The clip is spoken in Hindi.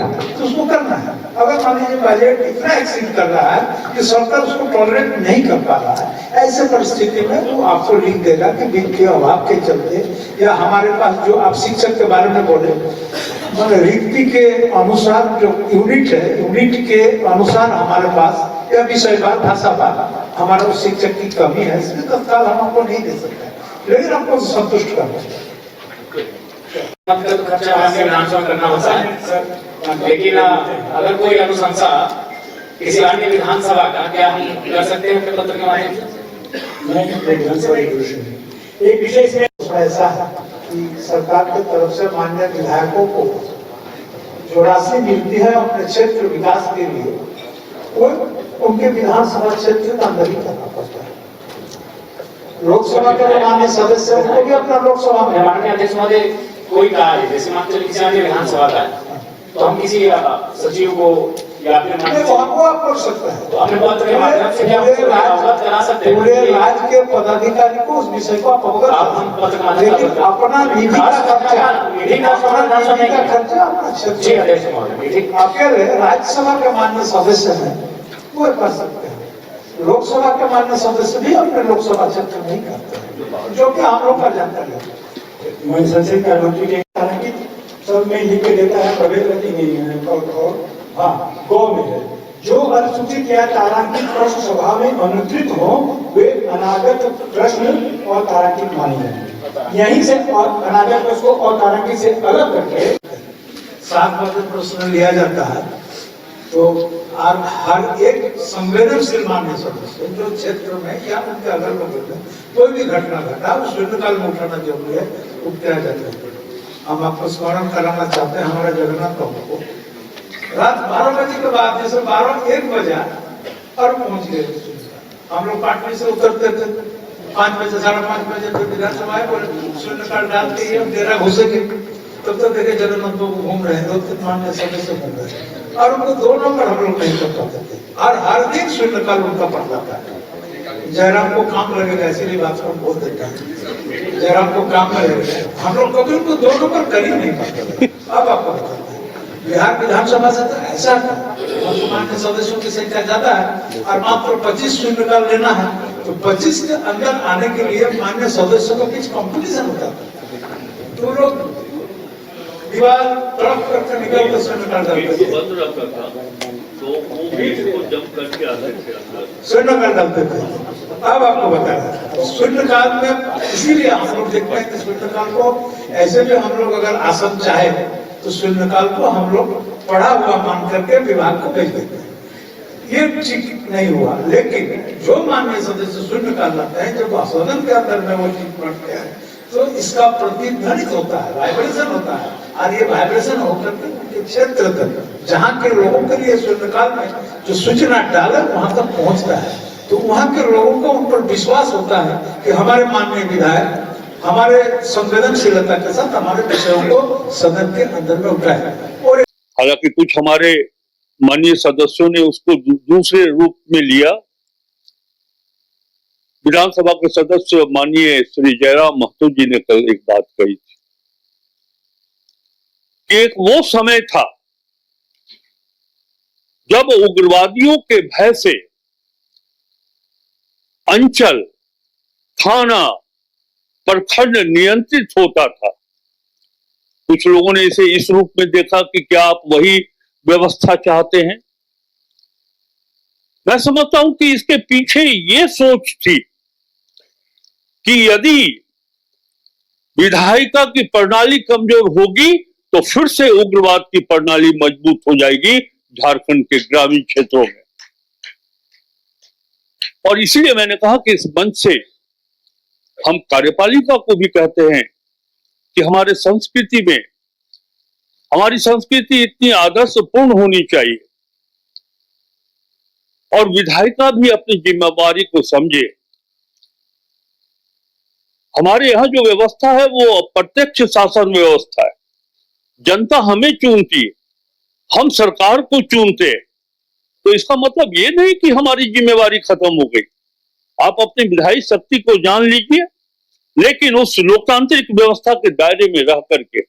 है तो उसको करना है। अगर मान लीजिए बजट इतना एक्सीड कर रहा है कि सरकार उसको टॉलरेट नहीं कर पा रहा है, ऐसे परिस्थिति में वो आपको लिख देगा कि वित्त के अभाव के चलते, या हमारे पास जो आप शिक्षक के बारे में बोले, मतलब रिक्ति के अनुसार जो यूनिट है, यूनिट के अनुसार हमारे पास या विषयवार भाषावार हमारा उस शिक्षक की कमी है, इसलिए तत्काल हम आपको नहीं दे सकते, लेकिन आपको संतुष्ट करना चाहिए। खर्चा विधानसभा करना होता है, लेकिन अगर कोई अनुशंसा किसी अन्य विधानसभा का, क्या हम कर सकते हैं अपने पत्र के माध्यम से? विधानसभा एक विषय से ऐसा है कि सरकार की तरफ से माननीय विधायकों को जो राशि मिलती है अपने क्षेत्र विकास के लिए, वो उनके विधानसभा क्षेत्र का अंदर ही करना पड़ता है। लोकसभा के माननीय सदस्य उनको भी अपना लोकसभा में, माननीय अध्यक्ष महोदय, कोई कार्य जैसे मान चलिए किसी अन्य विधानसभा का है, तो हम किसी सचिव को या फिर आप कर सकते हैं, तो अपने पत्र के माध्यम से क्या अवगत करा सकते हैं? पूरे राज्य के पदाधिकारी को उस विषय को आप अवगत, अपना निधि का खर्चा, अकेले राज्यसभा के माननीय सदस्य हैं वो कर सकते हैं। लोकसभा के माननीय सदस्य भी अपने लोकसभा क्षेत्र नहीं करते, जो कि हम लोग का जानकारी है। संसद का मंत्री के सब में लिख के देता है, प्रवेश नहीं है, और हाँ गौ में है, जो अनुसूचित या तारांकित प्रश्न सभा में अनुत्तरित हो वे अनागत प्रश्न और तारांकित माने जाएंगे। यहीं से और अनागत प्रश्न को और तारांकित से अलग करके 7 प्रश्न लिया जाता है, तो हर एक संवेदनशील मान्य सदस्य जो क्षेत्र में या उनके अगल बगल में कोई भी घटना घटा उस शून्यकाल में उठाना जरूरी है, उठाया जाता है। हम आपको स्मरण कराना चाहते हैं हमारे जगन्नाथ बाबू को रात 12 बजे के बाद, जैसे 12-1 बजा और पहुंच गए। हम लोग पाटली से उतरते थे 5 बजे 5:30 बजे तो विधानसभा बोले शून्यकाल डाल के हम डेरा घुसेंगे, तब तक देखे जगन्नाथ बाबू घूम रहे हैं, 2-3 मान्य सदस्य घूम रहे हैं, और उनको 2 नंबर हम लोग नहीं कर पाते थे, और हर दिन शून्यकाल उनका पड़ता था। जयराम को काम लगेगा, इसीलिए बात को बोल देता है, जयराम को काम लगेगा, हम लोग कभी उनको 2 नंबर कर ही नहीं पाते। अब आपको बताते हैं बिहार विधानसभा से तो ऐसा मान्य सदस्यों की संख्या ज्यादा है और मात्र 25 शून्यकाल लेना है, तो 25 के अंदर आने के लिए मान्य सदस्यों के बीच कंपटीशन होता है, तो लोग दीवार तरफ करके निकल कर शून्यकाल डालते थे। अब आपको बताया शून्यकाल में, इसीलिए हम लोग देखते हैं कि शून्यकाल को ऐसे में हम लोग अगर आसन चाहे तो शून्यकाल को हम लोग पढ़ा हुआ मान करके विभाग को भेज देते हैं। ये ठीक नहीं हुआ, लेकिन जो माननीय सदस्य शून्यकाल लाते हैं, जब सदन के अंदर में वो चीज पढ़ते हैं तो इसका प्रतिध्वनित होता है, वाइब्रेशन होता है, और ये वाइब्रेशन होकर के उनके क्षेत्र तक, जहाँ के लोगों के लिए शून्यकाल में जो सूचना डाले वहां तक पहुंचता है, तो वहां के लोगों को उन पर विश्वास होता है कि हमारे माननीय विधायक हमारे संवेदनशीलता के साथ हमारे विषयों को सदन के अंदर में उठाए। और हालांकि कुछ हमारे माननीय सदस्यों ने उसको दूसरे रूप में लिया। विधानसभा के सदस्य माननीय श्री जयराम महतो जी ने कल एक बात कही थी कि एक वो समय था जब उग्रवादियों के भय से अंचल, थाना, प्रखंड नियंत्रित होता था। कुछ लोगों ने इसे इस रूप में देखा कि क्या आप वही व्यवस्था चाहते हैं। मैं समझता हूं कि इसके पीछे ये सोच थी कि यदि विधायिका की प्रणाली कमजोर होगी तो फिर से उग्रवाद की प्रणाली मजबूत हो जाएगी झारखंड के ग्रामीण क्षेत्रों में। और इसलिए मैंने कहा कि इस मंच से हम कार्यपालिका को भी कहते हैं कि हमारे संस्कृति में, हमारी संस्कृति इतनी आदर्शपूर्ण होनी चाहिए और विधायिका भी अपनी जिम्मेवारी को समझे। हमारे यहाँ जो व्यवस्था है वो प्रत्यक्ष शासन व्यवस्था है। जनता हमें चुनती है, हम सरकार को चुनते हैं, तो इसका मतलब ये नहीं कि हमारी जिम्मेवारी खत्म हो गई। आप अपनी विधायी शक्ति को जान लीजिए, लेकिन उस लोकतांत्रिक व्यवस्था के दायरे में रह करके